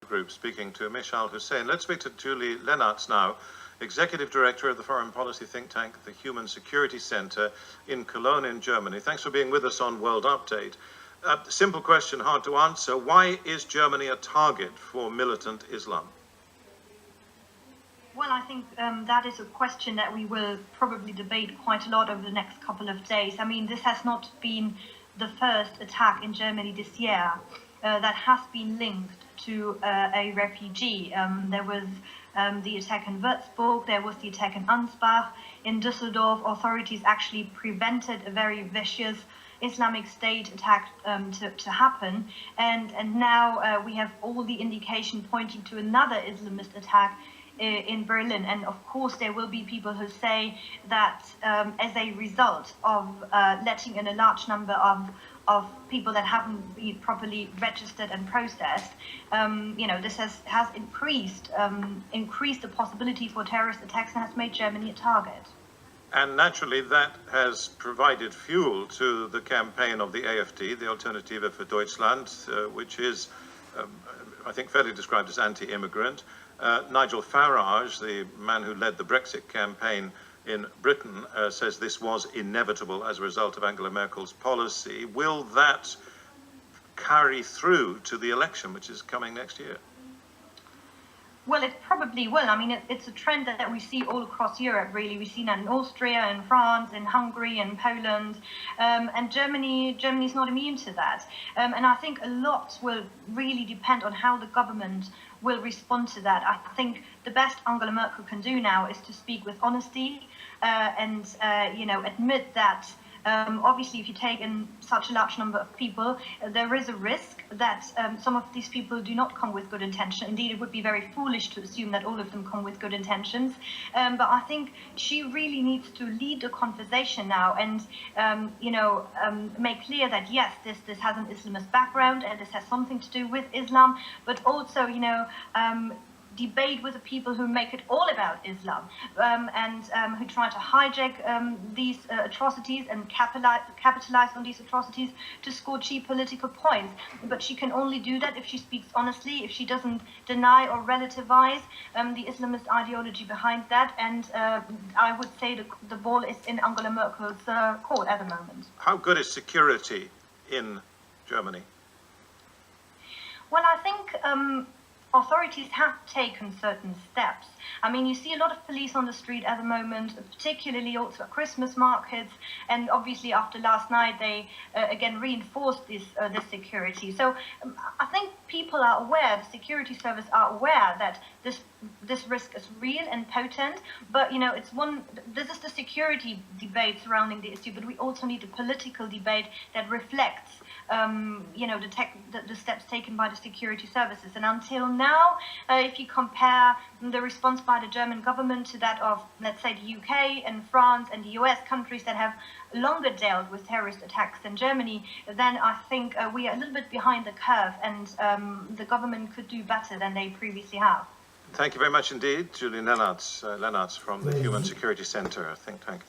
Group, speaking to Mishaal Hussein. Let's speak to Julie Lenarz now, Executive Director of the foreign policy think tank, the Human Security Center in Cologne in Germany. Thanks for being with us on World Update. Simple question, hard to answer. Why is Germany a target for militant Islam? Well, I think that is a question that we will probably debate quite a lot over the next couple of days. I mean, this has not been the first attack in Germany this year that has been linked to a refugee. There was the attack in Würzburg, there was the attack in Ansbach. In Düsseldorf, authorities actually prevented a very vicious Islamic State attack to happen. And now we have all the indication pointing to another Islamist attack in Berlin. And of course there will be people who say that as a result of letting in a large number of people that haven't been properly registered and processed, this has increased the possibility for terrorist attacks and has made Germany a target. And naturally that has provided fuel to the campaign of the AfD, the Alternative für Deutschland, which is, I think, fairly described as anti-immigrant. Nigel Farage, the man who led the Brexit campaign in Britain, says this was inevitable as a result of Angela Merkel's policy. Will that carry through to the election, which is coming next year? Well, it probably will. I mean, it's a trend that we see all across Europe, really. We've seen that in Austria, in France, in Hungary, in Poland, and Germany's not immune to that. And I think a lot will really depend on how the government will respond to that. I think the best Angela Merkel can do now is to speak with honesty and admit that obviously if you take in such a large number of people, there is a risk that some of these people do not come with good intention. Indeed, it would be very foolish to assume that all of them come with good intentions. But I think she really needs to lead the conversation now and, make clear that, yes, this has an Islamist background and this has something to do with Islam, but also, debate with the people who make it all about Islam and who try to hijack these atrocities and capitalize on these atrocities to score cheap political points. But she can only do that if she speaks honestly, if she doesn't deny or relativize the Islamist ideology behind that. And I would say the ball is in Angela Merkel's court at the moment. How good is security in Germany? Well, I think authorities have taken certain steps. I mean, you see a lot of police on the street at the moment, particularly also at Christmas markets, and obviously after last night they again reinforced this security. So I think people are aware, the security service are aware that this risk is real and potent, but this is the security debate surrounding the issue, but we also need a political debate that reflects the steps taken by the security services. And until now, if you compare the response by the German government to that of, let's say, the UK and France and the US, countries that have longer dealt with terrorist attacks than Germany, then I think we are a little bit behind the curve, and the government could do better than they previously have. Thank you very much indeed, Julie Lenarz from the Human Security Center think tank.